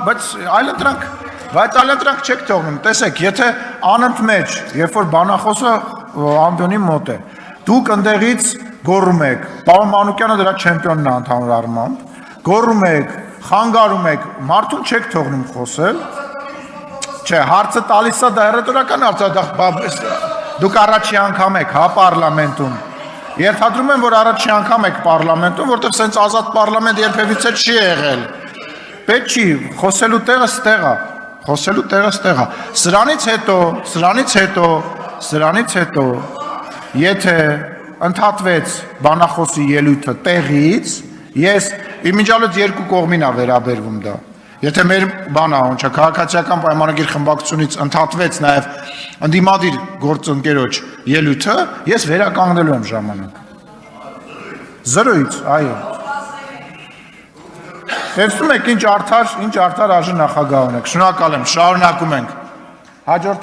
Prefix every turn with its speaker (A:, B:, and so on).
A: բայց այլընտրանք չեք թողնում, տեսեք, եթե անընդմեջ, երբ որ բանախոսը Անդոնի մոտ է, դուք ընդեղից գոռում եք, պարոն Մանուկյանը դրա չեմպիոնն է ընդհանուր առմամբ, գոռում եք, խանգարում եք, մարդուն չեք թողնում խոսել, չէ, հարցը տալիս է դա հեռատորական հարց, դուք առաջի անգամ եք, հա, պարլամենտում, Երթադրում եմ, որ առաջի անգամ եք պարլամենտում, որտեղ սենց ազատ պարլամենտ երբևիցե չի եղել, պետք չի, խոսելու տեղը ստեղ է, սրանից հետո, եթե ընդհատվեց բանախոսի ելույթը տեղից, ես իմիջալոց երկու կողմին է վերաբերվում դա, եթե մեր քաղաքացիական պայմանագիր խմբակցությունից ընդհատվեց նաև ընդդիմադիր գործընկերոջ ելույթը, ես վերականգնելու եմ ժամանակ, 0-ից, այո, տեսնում եք ինչ արդար արժե նախագահ ունեք, շնորհակալ եմ, շարունակում ենք, հաջորդի